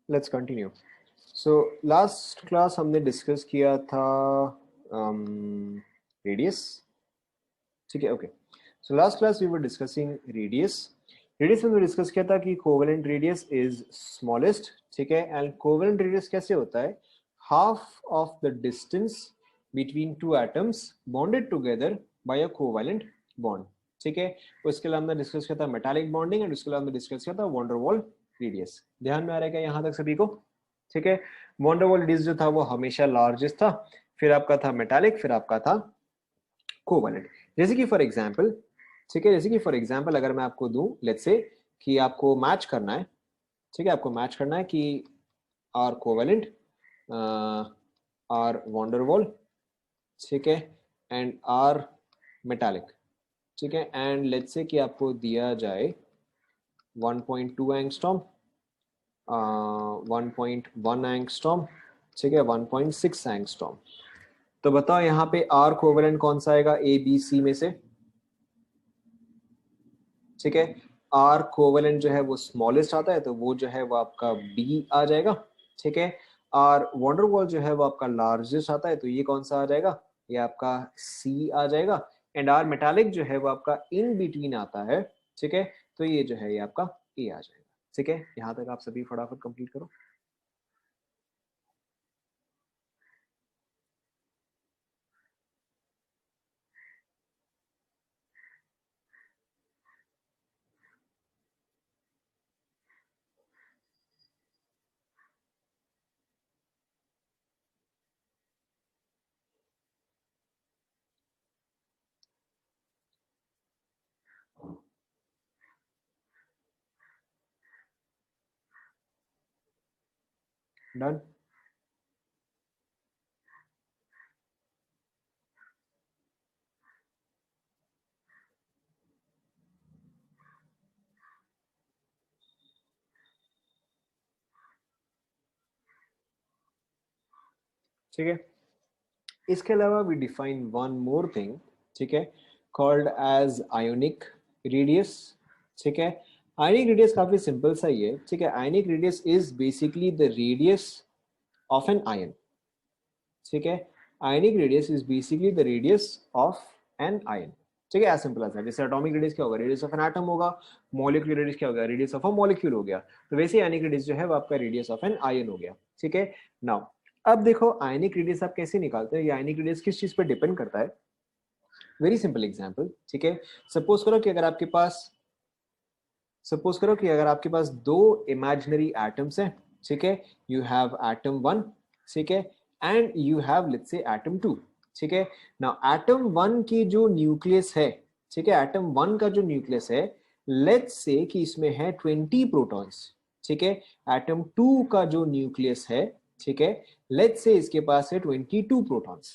Let's continue. So last class हमने discuss किया था रेडियस, ठीक है, okay. So last class we were discussing radius. Radius हमने डिस्कस किया था कि कोवेलेंट रेडियस इज स्मॉलेस्ट, ठीक है, एंड कोवेलेंट रेडियस कैसे होता है? Half of the distance between two atoms bonded together by a covalent bond, ठीक है। उसके अलावा हमने डिस्कस किया था मेटालिक बॉन्डिंग, एंड उसके अलावा हमने डिस्कस किया था वॉन डेर वाल रेडियस। ध्यान में आ रहा है क्या यहाँ तक सभी को? ठीक है। वॉन डेर वाल रेडियस जो था वो हमेशा लार्जेस्ट था, फिर आपका था मेटालिक, फिर आपका था कोवेलेंट। जैसे कि फॉर एग्जांपल, ठीक है, जैसे कि फॉर एग्जांपल अगर मैं आपको दूं, लेट्स से कि आपको मैच करना है, ठीक है, आपको मैच करना है कि r covalent, r van der Waals, ठीक है, एंड आर मेटालिक, ठीक है, एंड लेट्स से कि आपको दिया जाए 1.2 एंगस्ट्रॉम, 1.1 एंगस्ट्रॉम, ठीक है, 1.6 एंगस्ट्रॉम। तो बताओ यहाँ पे आर कोवेलेंट कौन सा आएगा ए बी सी में से? ठीक है, आर कोवेलेंट जो है वो स्मॉलेस्ट आता है, तो वो जो है वो आपका बी आ जाएगा, ठीक है। आर वॉन डेर वाल जो है वो आपका लार्जेस्ट आता है, तो ये कौन सा आ जाएगा? ये आपका सी आ जाएगा। एंड आर मेटालिक जो है वो आपका इन बिटवीन आता है, ठीक है, तो ये जो है ये आपका ए आ जाएगा, ठीक है। यहाँ तक आप सभी फटाफट कंप्लीट करो। डन। ठीक है, इसके अलावा we define one more thing, ठीक है, कॉल्ड एज आयोनिक रेडियस, ठीक है। आयोनिक रेडियस काफी सिंपल सा ही है, ठीक है। Ionic radius is basically the radius of an ion, ठीक है। Ionic radius is basically the radius of an ion, ठीक है, एज सिंपल एज दैट। जैसे एटॉमिक रेडियस क्या होगा? रेडियस ऑफ एन एटम होगा। मॉलिक्यूलर रेडियस क्या होगा? रेडियस ऑफ अ मॉलिक्यूल हो गया। तो वैसे आयोनिक रेडियस जो है वो आपका रेडियस ऑफ एन आयन हो गया, ठीक है। नाउ अब देखो आयनिक रेडियस आप कैसे निकालते हैं, ये आयनिक रेडियस किस चीज पर डिपेंड करता है? वेरी सिंपल एग्जांपल, ठीक है। सपोज करो कि अगर आपके पास सपोज करो कि अगर आपके पास दो इमेजिनरी एटम्स हैं, ठीक है, यू हैव एटम वन, ठीक है, and you have let's say atom two, ठीक है। नाउ एटम वन की जो न्यूक्लियस है, ठीक है, एटम वन का जो न्यूक्लियस है, लेट्स से कि इसमें है 20 प्रोटॉन्स, ठीक है। एटम टू का जो न्यूक्लियस है, ठीक है, लेट्स से इसके पास है 22 प्रोटॉन्स,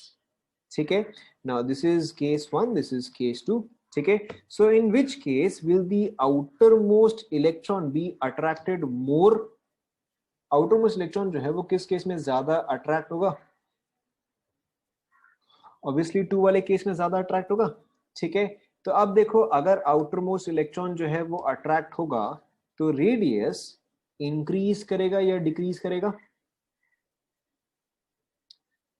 ठीक है। Now this is case one, this is case two, ठीक है। So in which case will the outermost electron be attracted more? Outermost electron जो है वो किस केस में ज्यादा अट्रैक्ट होगा? ऑब्वियसली टू वाले केस में ज्यादा अट्रैक्ट होगा, ठीक है। तो अब देखो अगर आउटरमोस्ट इलेक्ट्रॉन जो है वो अट्रैक्ट होगा, तो रेडियस इंक्रीज करेगा या डिक्रीज करेगा?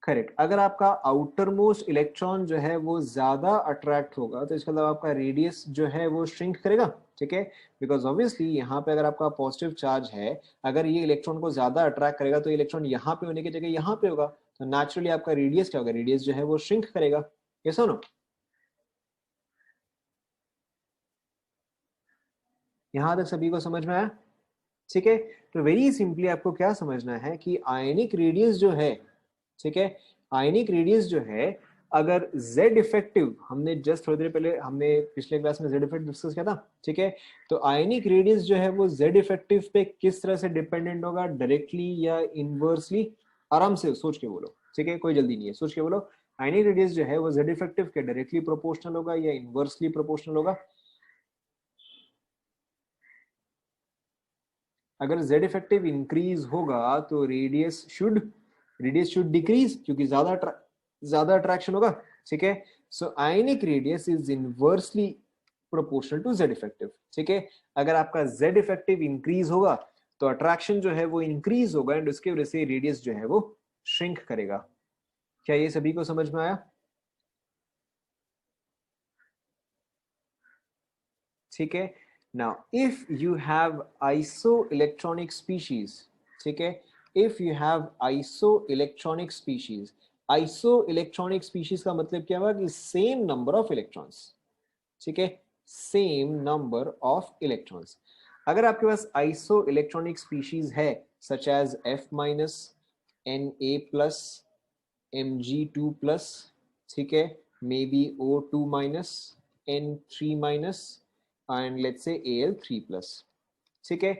करेक्ट। अगर आपका आउटर मोस्ट इलेक्ट्रॉन जो है वो ज्यादा अट्रैक्ट होगा, तो इसका मतलब आपका रेडियस जो है वो श्रिंक करेगा, ठीक है। बिकॉज ऑब्वियसली यहाँ पे अगर आपका पॉजिटिव चार्ज है, अगर ये इलेक्ट्रॉन को ज्यादा अट्रैक्ट करेगा तो इलेक्ट्रॉन यहाँ पे होने की जगह यहाँ पे होगा, तो नेचुरली आपका रेडियस क्या होगा? रेडियस जो है वो श्रिंक करेगा। ये सुनो, यहाँ तक सभी को समझ में आया? ठीक है। तो वेरी सिंपली आपको क्या समझना है कि आयनिक रेडियस जो है, ठीक है, आयनिक रेडियस जो है, अगर z इफेक्टिव, हमने जस्ट थोड़ी देर पहले हमने पिछले क्लास में z इफेक्टिव डिस्कस किया था, ठीक है। तो आयनिक रेडियस जो है वो z इफेक्टिव पे किस तरह से डिपेंडेंट होगा? डायरेक्टली या इनवर्सली? आराम से सोच के बोलो, ठीक है, कोई जल्दी नहीं है, सोच के बोलो। आयनिक रेडियस जो है वो z इफेक्टिव के डायरेक्टली प्रोपोर्शनल होगा या इनवर्सली प्रोपोर्शनल होगा? अगर z इफेक्टिव इंक्रीज होगा तो रेडियस शुड डिक्रीज, क्योंकि ज्यादा अट्रैक्शन होगा, ठीक है। So ionic radius is inversely proportional to z effective, ठीक है। अगर आपका z इफेक्टिव इंक्रीज होगा तो अट्रैक्शन जो है वो इंक्रीज होगा एंड उसकी वजह से रेडियस जो है वो श्रिंक करेगा। क्या ये सभी को समझ में आया? ठीक है। Now if you have iso electronic species, ठीक है, if you have iso electronic species, iso electronic species का मतलब क्या हुआ कि सेम नंबर ऑफ इलेक्ट्रॉन्स, ठीक है, सेम नंबर ऑफ इलेक्ट्रॉन्स। अगर आपके पास आइसो इलेक्ट्रॉनिक स्पीशीज है such as F minus, Na plus, Mg2 plus, ठीक है, may be O2 minus, N3 minus and let's say Al3 plus, ठीक है।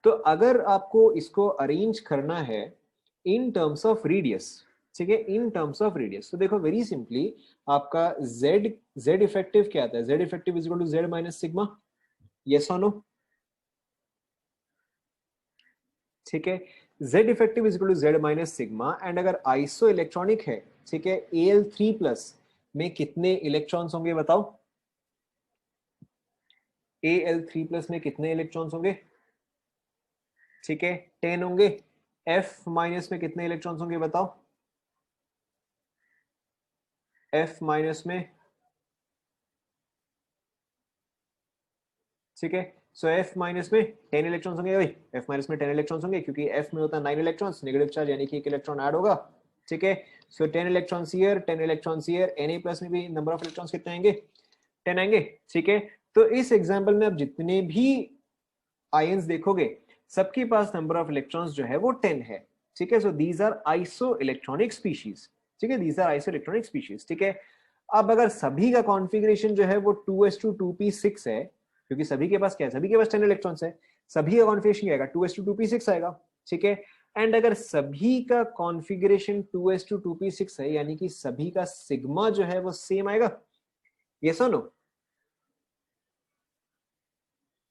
तो अगर आपको इसको अरेंज करना है इन टर्म्स ऑफ रेडियस, ठीक है, इन टर्म्स ऑफ रेडियस, तो देखो वेरी सिंपली आपका z इफेक्टिव क्या आता है? z effective is equal to z minus sigma, yes और नो? ठीक है, z effective is equal to z minus sigma and अगर आइसो इलेक्ट्रॉनिक है, ठीक है, Al3 प्लस में कितने इलेक्ट्रॉन्स होंगे बताओ? Al3 प्लस में कितने इलेक्ट्रॉन्स होंगे? ठीक है, 10 होंगे। F माइनस में कितने इलेक्ट्रॉन्स होंगे बताओ? F माइनस में, ठीक है, सो F माइनस में 10 इलेक्ट्रॉन्स होंगे भाई, F माइनस में 10 इलेक्ट्रॉन्स होंगे क्योंकि F में होता है 9 इलेक्ट्रॉन्स, नेगेटिव चार्ज यानी कि एक इलेक्ट्रॉन ऐड होगा, ठीक है। सो 10 electrons here, 10 electrons here, Na plus में भी नंबर ऑफ इलेक्ट्रॉन्स कितने आएंगे? 10 आएंगे, ठीक है। तो इस एग्जांपल में आप जितने भी आयंस देखोगे सबके पास नंबर ऑफ इलेक्ट्रॉन्स जो है वो 10 है, ठीक है। So these are iso electronic species, ठीक है, these are iso electronic species, ठीक है। अब अगर सभी का कॉन्फ़िगरेशन जो है वो 2s2 2p6 है, क्योंकि सभी के पास क्या है? सभी के पास 10 इलेक्ट्रॉन्स है, सभी का कॉन्फ़िगरेशन क्या आएगा? 2s2 2p6 आएगा, ठीक है। एंड अगर सभी का कॉन्फ़िगरेशन 2s2 2p6 है यानी कि सभी का सिग्मा जो है वो सेम आएगा, यस और नो?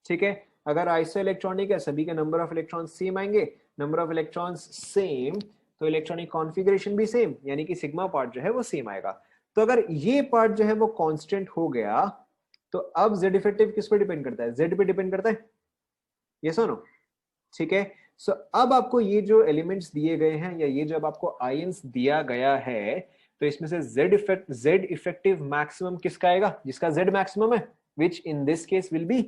ठीक है, अगर आइसो इलेक्ट्रॉनिक है सभी के नंबर ऑफ इलेक्ट्रॉन्स सेम आएंगे, नंबर ऑफ इलेक्ट्रॉन्स सेम तो इलेक्ट्रॉनिक कॉन्फ़िगरेशन भी सेम यानी कि सिग्मा पार्ट जो है वो सेम आएगा। तो अगर ये पार्ट जो है वो कांस्टेंट हो गया तो अब z इफेक्टिव किस पे डिपेंड करता है? z पे डिपेंड करता है, यस और नो? ठीक है। सो अब आपको ये जो एलिमेंट्स दिए गए हैं या ये जब आपको आयंस दिया गया है तो इसमें से z इफेक्टिव मैक्सिमम किसका आएगा? जिसका z मैक्सिमम है, which in this case will be,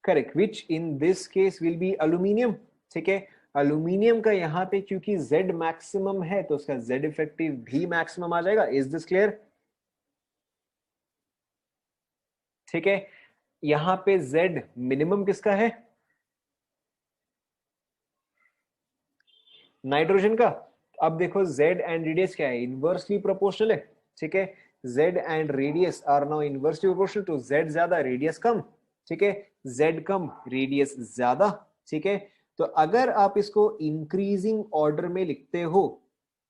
correct, which in this case will be aluminium, ठीक है। अल्यूमिनियम का यहाँ पे क्योंकि z मैक्सिमम है तो उसका z इफेक्टिव भी मैक्सिमम आ जाएगा। Is this clear? ठीक है, यहाँ पे z मिनिमम किसका है? नाइट्रोजन का। अब देखो z एंड रेडियस क्या है? इनवर्सली प्रोपोर्शनल है, ठीक है। z and radius are now inversely proportional, तो z ज्यादा रेडियस कम, ठीक है, z कम रेडियस ज्यादा, ठीक है। तो अगर आप इसको इंक्रीजिंग ऑर्डर में लिखते हो,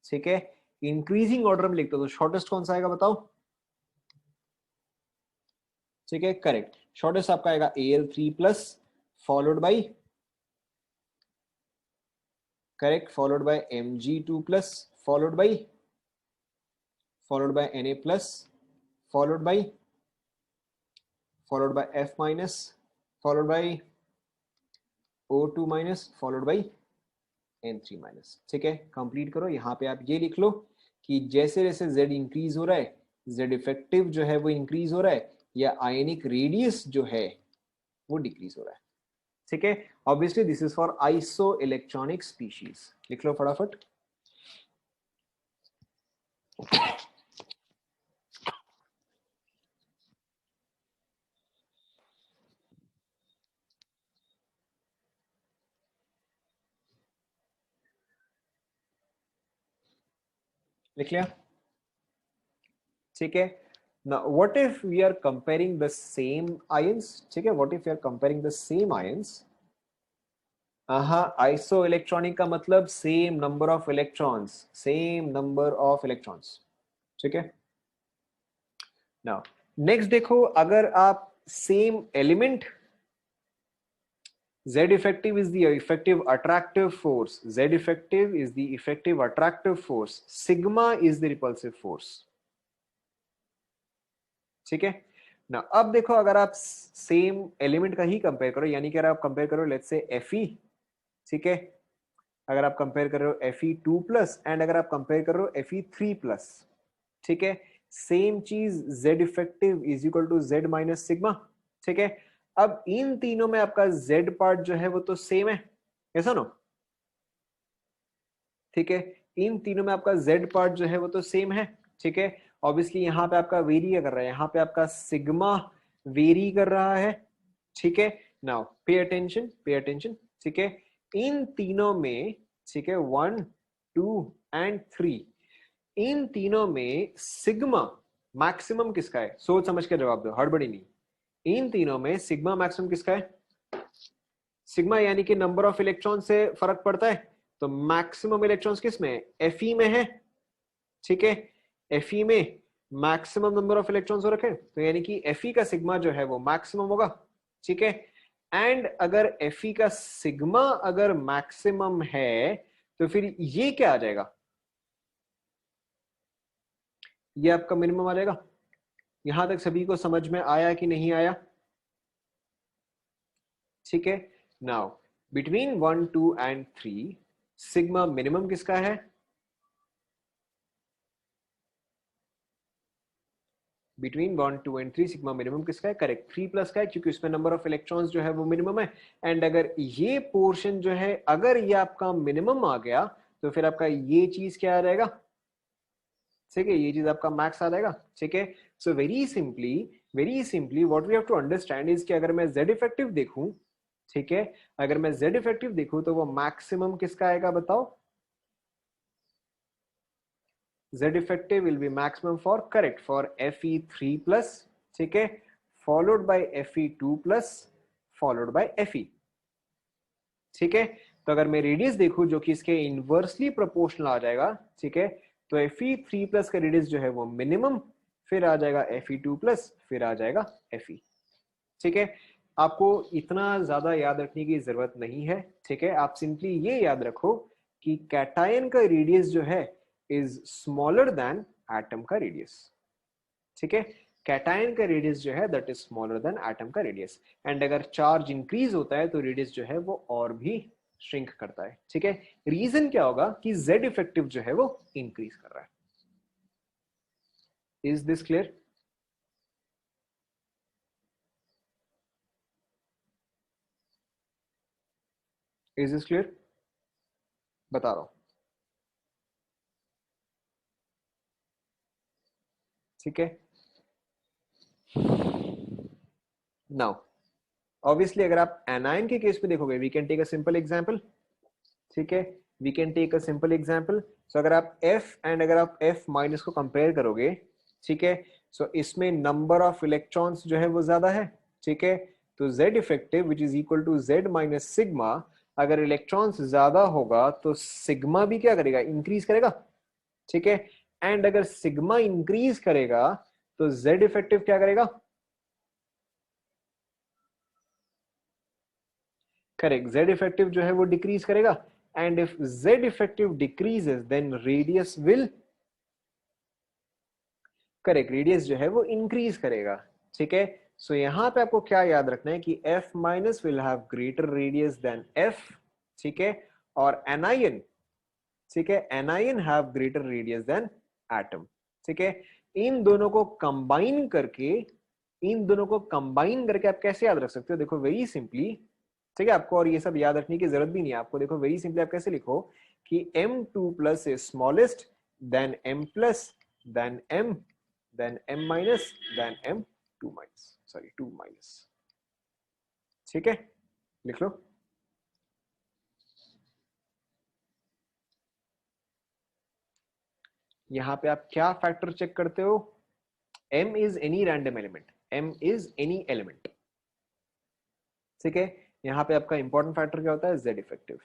ठीक है, इंक्रीजिंग ऑर्डर में लिखते हो तो शॉर्टेस्ट कौन सा आएगा बताओ? ठीक है, करेक्ट, शॉर्टेस्ट आपका आएगा Al3 plus followed by, correct, followed by Mg2 plus followed by Na plus followed by F minus followed by O2 minus followed by N3 minus, ठीक है। कंप्लीट करो। यहाँ पे आप ये लिख लो कि जैसे जैसे Z इंक्रीज हो रहा है Z इफेक्टिव जो है वो इंक्रीज हो रहा है या आयनिक रेडियस जो है वो डिक्रीज हो रहा है, ठीक है। Obviously this is for iso electronic species. लिख लो फटाफट। लिख लिया? ठीक है। Now, what if we are comparing the same ions? ठीक है, what if we are comparing the same ions? Iso electronic का मतलब same number of electrons, same number of electrons, ठीक है। नाउ नेक्स्ट देखो, अगर आप same element, Z effective is the effective attractive force, Z effective is the effective attractive force, sigma is the repulsive force, ठीक है। ना अब देखो, अगर आप सेम एलिमेंट का ही कंपेयर करो, यानी कि अगर आप कंपेयर करो लेट्स से Fe, ठीक है, अगर आप कंपेयर कर रहे हो Fe2 प्लस एंड अगर आप कंपेयर कर रहे हो Fe3 प्लस, ठीक है, सेम चीज Z effective is equal to Z minus sigma, ठीक है। अब इन तीनों में आपका Z पार्ट जो है वो तो सेम है, ऐसा नो, ठीक है, इन तीनों में आपका Z पार्ट जो है वो तो सेम है, ठीक है। ऑब्वियसली यहाँ पे आपका वेरी कर रहा है, यहाँ पे आपका सिग्मा वेरी कर रहा है, ठीक है। Now pay attention, pay attention, ठीक है, इन तीनों में, ठीक है, 1 2 एंड 3, इन तीनों में सिग्मा मैक्सिमम किसका है? सोच समझ के जवाब दो, हड़बड़ी नहीं। इन तीनों में सिग्मा मैक्सिमम किसका है? सिग्मा यानी कि नंबर ऑफ इलेक्ट्रॉन से फर्क पड़ता है, तो मैक्सिमम इलेक्ट्रॉन्स किस में है? Fe में है, ठीक है। Fe में मैक्सिमम नंबर ऑफ इलेक्ट्रॉन्स हो रखे, तो यानी कि Fe का सिग्मा जो है वो मैक्सिमम होगा, ठीक है। एंड अगर Fe का सिग्मा अगर मैक्सिमम है तो फिर ये क्या आ जाएगा? ये आपका मिनिमम आ जाएगा। यहां तक सभी को समझ में आया कि नहीं आया? ठीक है। Now between 1 2 and 3 sigma minimum किसका है? बिटवीन 1 2 एंड 3 सिग्मा मिनिमम किसका है? करेक्ट, 3 प्लस का है, क्योंकि उसमें नंबर ऑफ इलेक्ट्रॉन्स जो है वो मिनिमम है। एंड अगर ये पोर्शन जो है अगर ये आपका मिनिमम आ गया तो फिर आपका ये चीज क्या आ जाएगा? ठीक है, ये चीज आपका मैक्स आ जाएगा, ठीक है। So very simply what we have to understand is कि अगर मैं Z इफेक्टिव देखूं, ठीक है, अगर मैं Z इफेक्टिव देखूं तो वो मैक्सिमम किसका आएगा बताओ? Z effective will be maximum for, correct, for Fe3 plus, ठीक है, followed by Fe2 plus, followed by Fe, ठीक है। तो अगर मैं रेडियस देखूं जो कि इसके इनवर्सली प्रोपोर्शनल आ जाएगा, ठीक है, तो Fe3 प्लस का रेडियस जो है वो मिनिमम, फिर आ जाएगा Fe2 प्लस, फिर आ जाएगा Fe, ठीक है। आपको इतना ज्यादा याद रखने की जरूरत नहीं है, ठीक है। आप सिंपली ये याद रखो कि कैटायन का रेडियस जो है इज स्मॉलर देन एटम का रेडियस, ठीक है। कैटायन का रेडियस जो है that is smaller than atom का रेडियस। एंड अगर चार्ज इंक्रीज होता है तो रेडियस जो है वो और भी श्रिंक करता है, ठीक है। रीजन क्या होगा कि Z इफेक्टिव जो है वो इंक्रीज कर रहा है। Is this clear? Is this clear? बता रहा हूं, ठीक है। नाउ ऑब्वियसली अगर आप एनायन के केस में देखोगे, we can take a simple example, ठीक है, we can take a simple example. So अगर आप F एंड अगर आप F माइनस को कंपेयर करोगे, ठीक है, सो इसमें नंबर ऑफ इलेक्ट्रॉन्स जो है वो ज्यादा है, ठीक है। तो Z effective which is equal to Z minus sigma, अगर इलेक्ट्रॉन्स ज्यादा होगा तो सिग्मा भी क्या करेगा? इंक्रीज करेगा, ठीक है। एंड अगर सिग्मा इंक्रीज करेगा तो Z इफेक्टिव क्या करेगा? करेक्ट, Z इफेक्टिव जो है वो डिक्रीज करेगा। And if Z effective decreases then radius will, correct, radius जो है वो इंक्रीज करेगा, ठीक है। सो यहां पे आपको क्या याद रखना है कि F minus will have greater radius than F, ठीक है, और एनायन, ठीक है, anion have greater radius than atom, ठीक है। इन दोनों को कंबाइन करके, इन दोनों को कंबाइन करके आप कैसे याद रख सकते हो? देखो वेरी सिंपली, ठीक है, आपको और ये सब याद रखने की जरूरत भी नहीं है आपको। देखो वेरी सिंपली आप कैसे लिखो कि M2 plus is smallest than M plus then M then M minus then M2 minus, sorry 2 minus, ठीक है, लिख लो। यहां पे आप क्या फैक्टर चेक करते हो? M is any random element, M is any element, ठीक है। यहां पे आपका इंपॉर्टेंट फैक्टर क्या होता है? Z effective.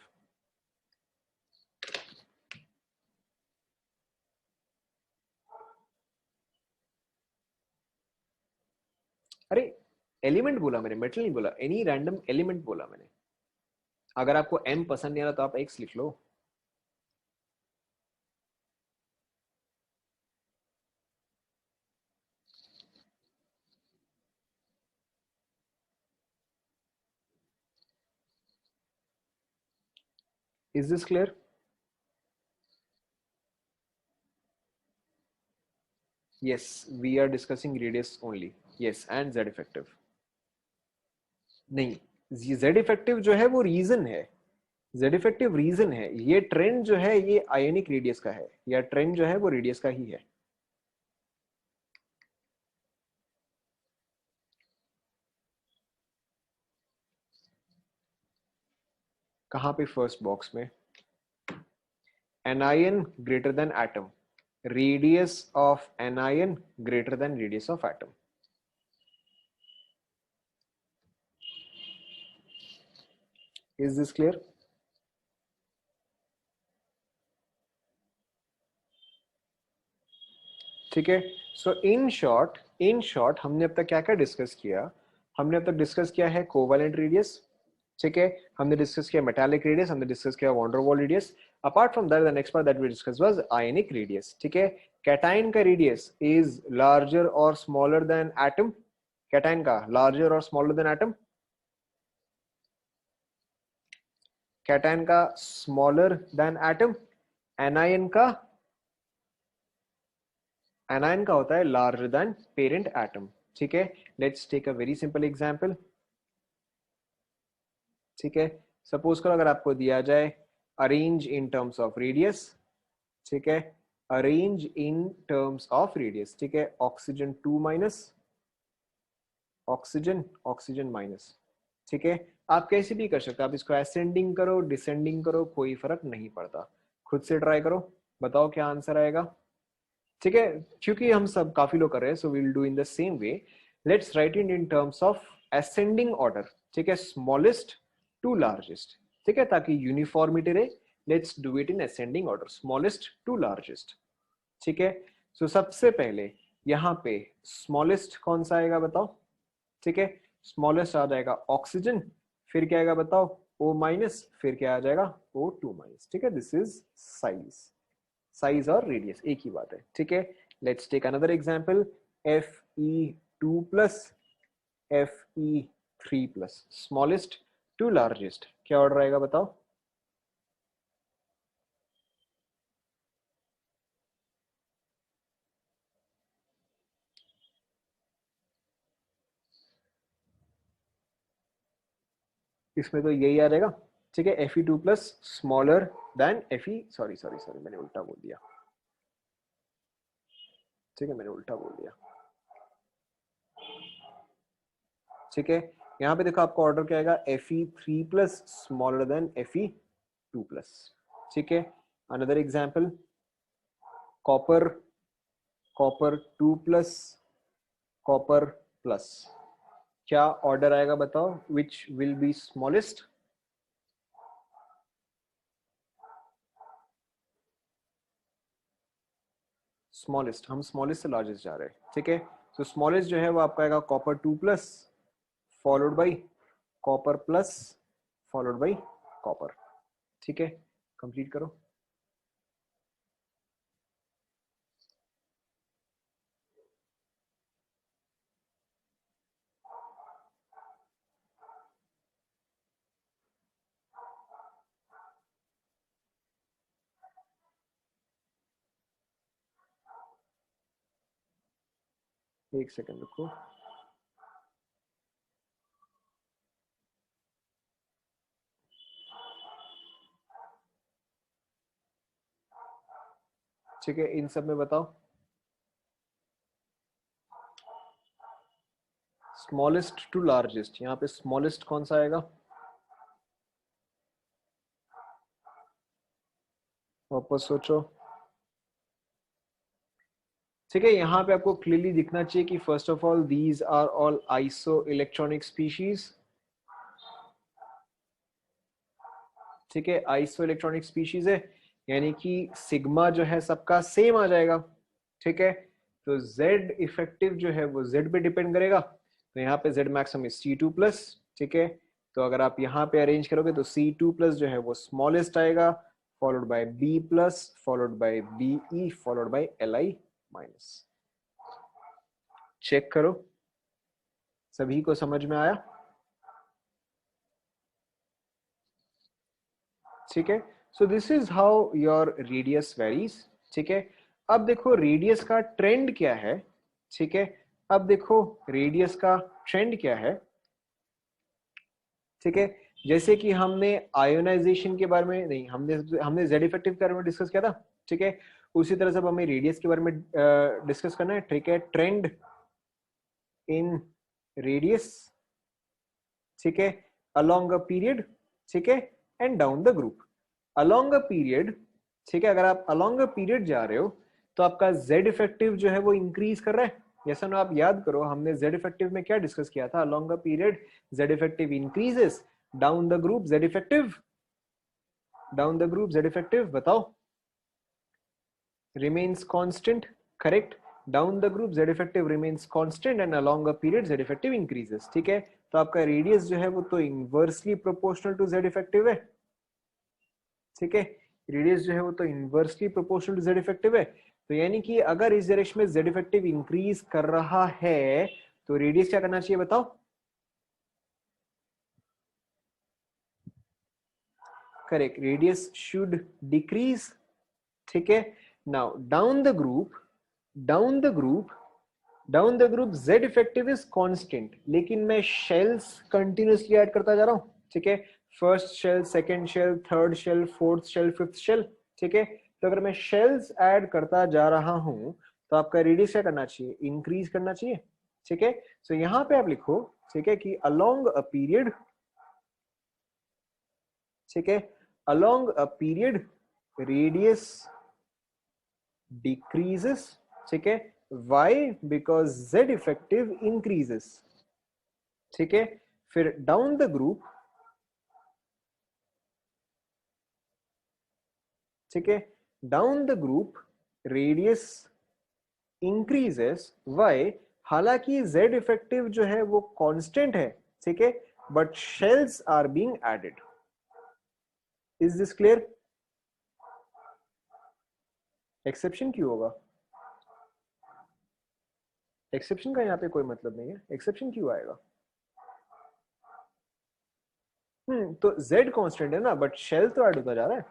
अरे एलिमेंट बोला मैंने, मेटल नहीं बोला, एनी रैंडम एलिमेंट बोला मैंने। अगर आपको M पसंद नहीं आ रहा तो आप X लिख लो। Is this clear? Yes, we are discussing radius only. Yes, and z effective. नहीं, z effective जो है वो रीजन है, z effective रीजन है, ये ट्रेंड जो है ये आयोनिक रेडियस का है, या ट्रेंड जो है वो रेडियस का ही है। कहां पे? फर्स्ट बॉक्स में। anion greater than atom, radius of anion greater than radius of atom. Is this clear? ठीक है। सो इन शॉर्ट हमने अब तक क्या क्या डिस्कस किया? हमने अब तक डिस्कस किया है कोवैलेंट रेडियस, ठीक है, हमने डिस्कस किया मेटालिक रेडियस, हमने डिस्कस किया van der Waals radius. Apart from that the next part that we discuss was ionic radius, ठीक है। कैटायन का रेडियस इज लार्जर और स्मॉलर देन एटम, कैटायन का लार्जर और स्मॉलर देन एटम, कैटायन का smaller than atom, anion का होता है लार्जर देन पेरेंट एटम, ठीक है। Let's take a very simple example, ठीक है। सपोज करो अगर आपको दिया जाए arrange in terms of radius, ठीक है, arrange in terms of radius, ठीक है, ऑक्सीजन 2 माइनस, ऑक्सीजन माइनस, ठीक है। आप कैसे भी कर सकते हो, आप इसको असेंडिंग करो डिसेंडिंग करो कोई फर्क नहीं पड़ता, खुद से ट्राई करो, बताओ क्या आंसर आएगा, ठीक है। क्योंकि हम सब काफी लोग कर रहे हैं, so we will do in the same way. Let's write in terms of ascending order, ठीक है, स्मॉलेस्ट टू लार्जेस्ट, ठीक है, ताकि यूनिफॉर्मिटी रहे। Let's do it in ascending order, smallest to largest, ठीक है। सो सबसे पहले यहाँ पे स्मॉलेस्ट कौन सा आएगा बताओ, ठीक है, स्मॉलेस्ट आ जाएगा ऑक्सीजन, फिर क्या आएगा बताओ, O माइनस, फिर क्या आ जाएगा O2 माइनस, ठीक है। दिस इज साइज और रेडियस एक ही बात है, ठीक है। Let's take another example, Fe2 plus Fe3 plus, smallest to largest, क्या ऑर्डर आएगा बताओ। इसमें तो यही आ जाएगा, ठीक है, Fe2 plus smaller than Fe, sorry मैंने उल्टा बोल दिया, ठीक है, मैंने उल्टा बोल दिया, ठीक है। यहाँ पे देखो आपका ऑर्डर क्या आएगा, Fe3 plus smaller than Fe2 plus, ठीक है। Another example, copper copper 2 plus copper plus, क्या ऑर्डर आएगा बताओ, which will be smallest. Smallest, हम स्मॉलेस्ट से लार्जेस्ट जा रहे हैं, ठीक है। तो स्मॉलेस्ट जो है वो आपका आएगा copper 2 plus followed by copper plus followed by copper, ठीक है। कंप्लीट करो। एक सेकंड रुको, ठीक है। इन सब में बताओ स्मॉलेस्ट टू लार्जेस्ट, यहाँ पे स्मॉलेस्ट कौन सा आएगा, वापस सोचो, ठीक है। यहाँ पे आपको क्लियरली दिखना चाहिए कि first of all these are all iso electronic species, ठीक है, आइसो इलेक्ट्रॉनिक स्पीशीज है, यानी कि सिग्मा जो है सबका सेम आ जाएगा, ठीक है। तो Z इफेक्टिव जो है वो Z पे डिपेंड करेगा, तो यहाँ पे Z maximum is C2 plus, ठीक है। तो अगर आप यहाँ पे अरेंज करोगे तो C2 प्लस जो है वो स्मॉलेस्ट आएगा, followed by B plus, followed by BE, followed by Li minus. Check करो, सभी को समझ में आया, ठीक है। So this is how your radius varies, ठीक है। अब देखो रेडियस का ट्रेंड क्या है, ठीक है। अब देखो रेडियस का ट्रेंड क्या है, ठीक है। जैसे कि हमने आयोनाइजेशन के बारे में नहीं, हमने जेड इफेक्टिव के बारे में डिस्कस किया था, ठीक है। उसी तरह से अब हमें रेडियस के बारे में डिस्कस करना है, ठीक है। ट्रेंड इन रेडियस, ठीक है, अलोंग अ पीरियड, ठीक है, and down the group. Along a period, ठीक है, अगर आप अलोंग अ पीरियड जा रहे हो तो आपका जेड इफेक्टिव जो है वो इंक्रीज कर रहा है। जैसा ना आप याद करो हमने जेड इफेक्टिव में क्या डिस्कस किया था, along a period Z effective increases, down the group Z effective, down the group Z effective बताओ, remains constant, correct। Down the group z effective remains constant and along a period z effective increases, ठीक है। तो आपका radius जो है वो तो inversely proportional to z effective है, ठीक है। रेडियस जो है वो तो inversely proportional to z effective है। तो यानी कि अगर इस डायरेक्शन में z इफेक्टिव इंक्रीज कर रहा है तो रेडियस क्या करना चाहिए बताओ, करेक्ट, रेडियस शुड डिक्रीज, ठीक है। Now down the group, down the group, down the group z effective is constant, लेकिन मैं शेल्स कंटिन्यूसली ऐड करता जा रहा हूं, ठीक है। First shell, second shell, third shell, fourth shell, fifth shell, ठीक है। तो अगर मैं शेल्स ऐड करता जा रहा हूं तो आपका रेडियस क्या करना चाहिए, इंक्रीज करना चाहिए, ठीक है। सो यहां पे आप लिखो, ठीक है, कि अलोंग अ पीरियड, ठीक है, along a period radius decreases, ठीक है। why, because z effective increases, ठीक है। फिर डाउन द ग्रुप, ठीक है, down the group radius increases, why, हालांकि z इफेक्टिव जो है वो कांस्टेंट है, ठीक है, but shells are being added. Is this clear? Exception क्यों होगा, एक्सेप्शन का यहाँ पे कोई मतलब नहीं है, एक्सेप्शन क्यों आएगा? तो z कांस्टेंट है ना, बट शेल तो ऐड होता जा रहा है।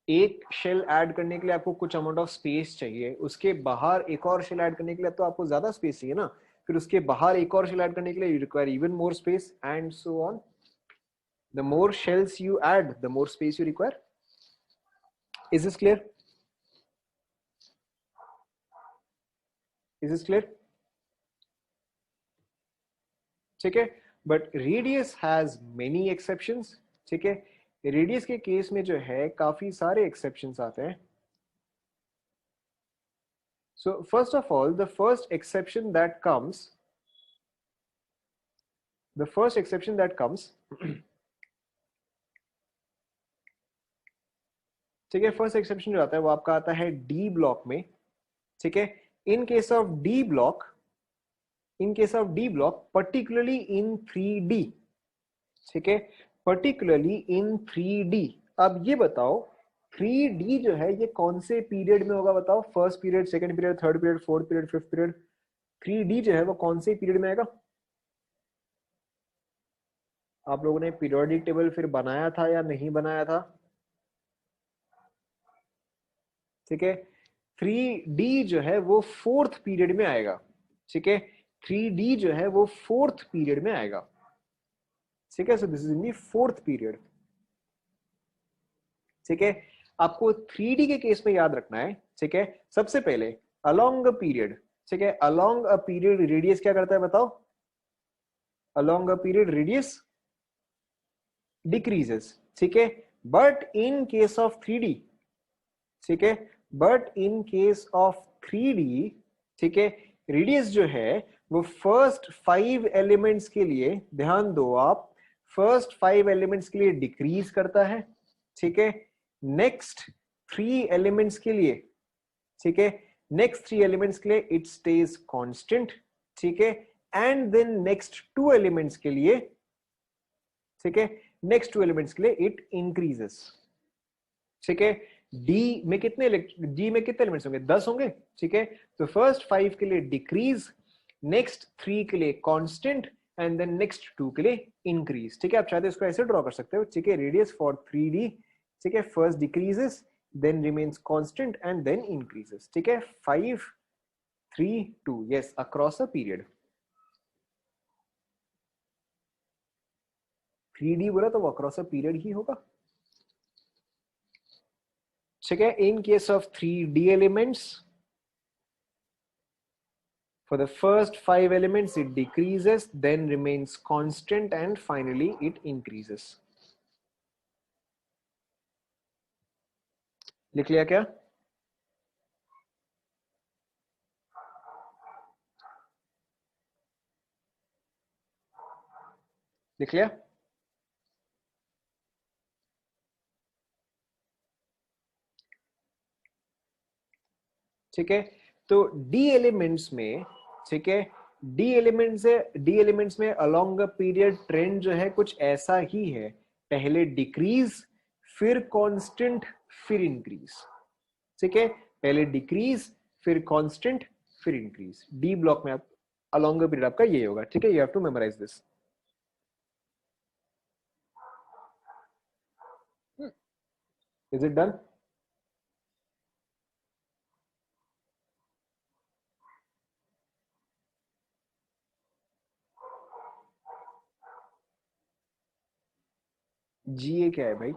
एक शेल ऐड करने के लिए आपको कुछ अमाउंट ऑफ स्पेस चाहिए, उसके बाहर एक और शेल ऐड करने के लिए तो आपको ज्यादा स्पेस चाहिए ना, फिर उसके बाहर एक और शेल ऐड करने के लिए you require even more space and so on. The more shells you add the more space you require. Is this clear? Is this clear? ठीक है, but radius has many exceptions, ठीक है। Radius के case में जो है काफी सारे एक्सेप्शंस आते हैं। So first of all, the first exception that comes, ठीक है, फर्स्ट एक्सेप्शन जो आता है वो आपका आता है डी ब्लॉक में, ठीक है। In case of D block, in case of D block particularly in 3D, ठीक है, पर्टिकुलरली इन 3D। अब ये बताओ 3D जो है ये कौन से पीरियड में होगा बताओ, first period, second period, third period, fourth period, fifth period. 3D जो है वो कौन से पीरियड में आएगा? आप लोगों ने पीरियोडिक टेबल फिर बनाया था या नहीं बनाया था? ठीक है, 3D जो है वो फोर्थ पीरियड में आएगा, ठीक है। 3D जो है वो फोर्थ पीरियड में आएगा, ठीक है। So this is in the fourth period, ठीक है। आपको 3D के केस में याद रखना है, ठीक है। सबसे पहले अलोंग अ पीरियड, ठीक है, अलोंग अ पीरियड रेडियस क्या करता है बताओ, along a period radius decreases, ठीक है। But in case of 3D, ठीक है, but in case of 3D, ठीक है, रेडियस जो है वो फर्स्ट 5 एलिमेंट्स के लिए, ध्यान दो आप, फर्स्ट 5 एलिमेंट्स के लिए डिक्रीज करता है, ठीक है। नेक्स्ट 3 एलिमेंट्स के लिए, ठीक है, नेक्स्ट 3 एलिमेंट्स के लिए इट स्टेज कांस्टेंट, ठीक है। एंड देन नेक्स्ट 2 एलिमेंट्स के लिए, ठीक है, नेक्स्ट 2 एलिमेंट्स के लिए इट इंक्रीजेस, ठीक है। डी में कितने एलिमेंट्स होंगे, 10 होंगे, ठीक है। तो फर्स्ट 5 के लिए डिक्रीज, नेक्स्ट 3 के लिए कांस्टेंट, एंड देन नेक्स्ट 2 के लिए इंक्रीज। ठीक है, आप चाहते हो इसको ऐसे ड्रॉ कर सकते हो। ठीक है, रेडियस फॉर 3D, ठीक है, first decreases then remains constant and then increases. ठीक है, 5 3 2, yes, across a period. 3D बोला तो वो अक्रॉस अ पीरियड ही होगा। ठीक है, in case of 3D elements, for the first 5 elements it decreases, then remains constant and finally it increases। लिख लिया क्या? लिख लिया? ठीक है, तो डी एलिमेंट्स में, ठीक है, डी एलिमेंट्स में अलोंग अ पीरियड ट्रेंड जो है कुछ ऐसा ही है, पहले डिक्रीज फिर कांस्टेंट फिर इंक्रीज। ठीक है, पहले डिक्रीज फिर कांस्टेंट फिर इंक्रीज। डी ब्लॉक में आप अलोंग अ पीरियड आपका ये होगा। ठीक है, you have to memorise this. Is it done? जी ये क्या है भाई?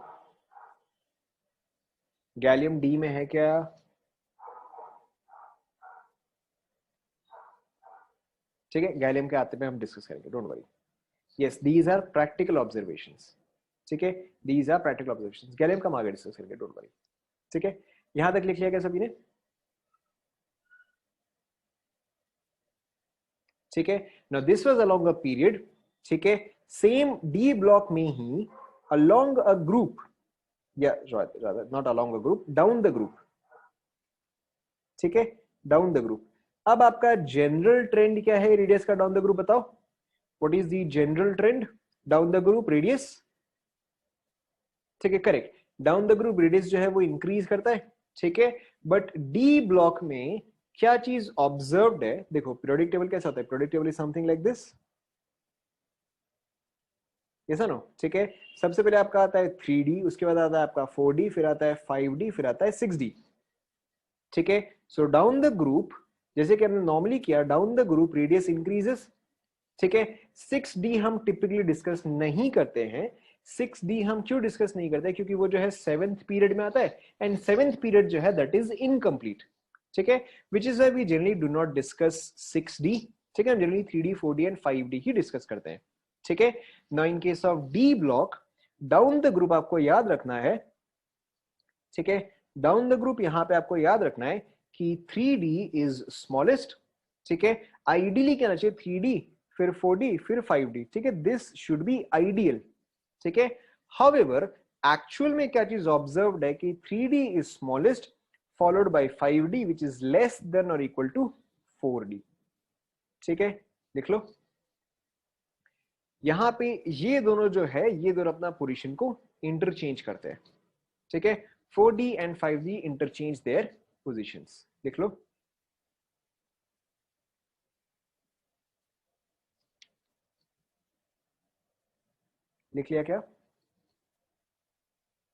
गैलियम डी में है क्या? ठीक है, गैलियम के आते पे हम डिस्कस करेंगे, don't worry. Yes, these are practical observations. ठीक है, these are practical observations. Gallium का हम आगे डिस्कस करेंगे, डोंट वरी। ठीक है, यहां तक लिख लिया क्या सभी ने? ठीक है, now this was along a period. ठीक है, सेम डी ब्लॉक में ही अलोंग अ ग्रुप, या rather not along a group, down the group। ठीक है, डाउन द ग्रुप। अब आपका जनरल ट्रेंड क्या है रेडियस का डाउन द ग्रुप? बताओ, what is the general trend down the group radius? ठीक है, correct, down the group radius जो है वो इंक्रीज करता है। ठीक है, बट डी ब्लॉक में क्या चीज ऑब्जर्व्ड है? देखो, पीरियोडिक टेबल कैसा होता है? Periodic table is something like this, ऐसा नो। ठीक है, सबसे पहले आपका आता है 3D, उसके बाद आता है आपका 4D, फिर आता है 5D, फिर आता है 6D। ठीक है, सो डाउन द ग्रुप, जैसे कि हमने नॉर्मली किया, down the group radius increases. ठीक है, 6D हम टिपिकली डिस्कस नहीं करते हैं। 6D हम क्यों डिस्कस नहीं करते? क्योंकि वो जो है 7th पीरियड में आता है, एंड 7th पीरियड जो है दैट इज इनकम्प्लीट। ठीक है, which is why we generally do not discuss 6D। ठीक है, हम generally 3D 4D and 5D he discuss करते हैं। ठीक है, now in case of D block, down the group आपको याद रखना है। ठीक है, डाउन द ग्रुप यहां पे आपको याद रखना है कि 3D इज स्मॉलेस्ट। ठीक है, आइडियली क्या चाहिए? 3D फिर 4D फिर 5D। ठीक है, दिस शुड बी आइडियल। ठीक है, हाउएवर एक्चुअल में क्या चीज ऑब्जर्व्ड है कि 3D is smallest followed by 5D which is less than और इक्वल टू 4D। ठीक है, लिख लो। यहां पे ये दोनों जो है, ये दोनों अपना पोजीशन को इंटरचेंज करते हैं। ठीक है, 4D and 5D interchange there positions. लिख लो। लिख लिया क्या?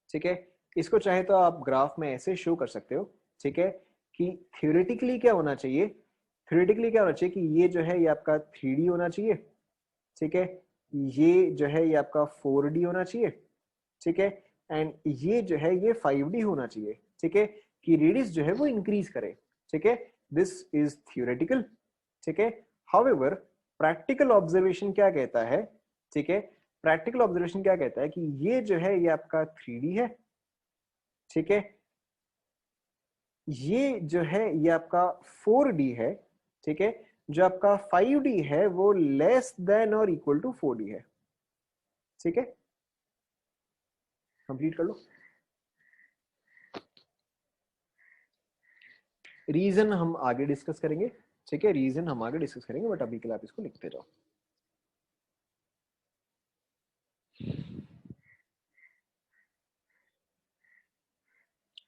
ठीक है, इसको चाहे तो आप ग्राफ में ऐसे शो कर सकते हो। ठीक है, कि थ्योरेटिकली क्या होना चाहिए? थ्योरेटिकली क्या होना चाहिए कि ये जो है ये आपका 3D होना चाहिए। ठीक है, ये जो है ये आपका 4D होना चाहिए। ठीक है, एंड ये जो है ये 5D होना चाहिए। ठीक है, कि रेडियस जो है वो इंक्रीज करे। ठीक है, दिस इज थियोरेटिकल। ठीक है, हाउएवर प्रैक्टिकल ऑब्जर्वेशन क्या कहता है? ठीक है, प्रैक्टिकल ऑब्जर्वेशन क्या कहता है कि ये जो है ये आपका 3D है। ठीक है, ये जो है ये आपका 4D है। ठीक है, जो आपका 5D है वो लेस देन और इक्वल टू 4D है। ठीक है, कंप्लीट कर लो। रीजन हम आगे डिस्कस करेंगे। ठीक है, रीजन हम आगे डिस्कस करेंगे, बट अभी के लिए आप इसको लिखते जाओ।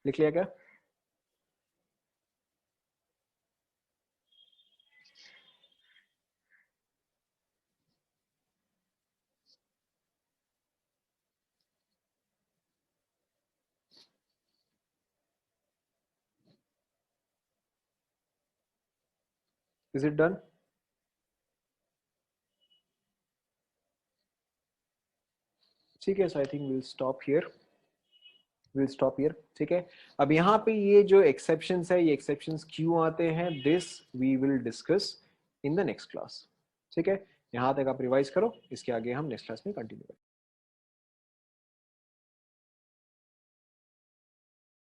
लिख लिया क्या? Is it done? ठीक है, so I think will stop here. ठीक है, अब यहाँ पे ये जो एक्सेप्शंस है, ये एक्सेप्शंस क्यों आते हैं, this we will discuss in the next class. ठीक है, यहाँ तक आप रिवाइज करो, इसके आगे हम नेक्स्ट क्लास में कंटिन्यू करेंगे।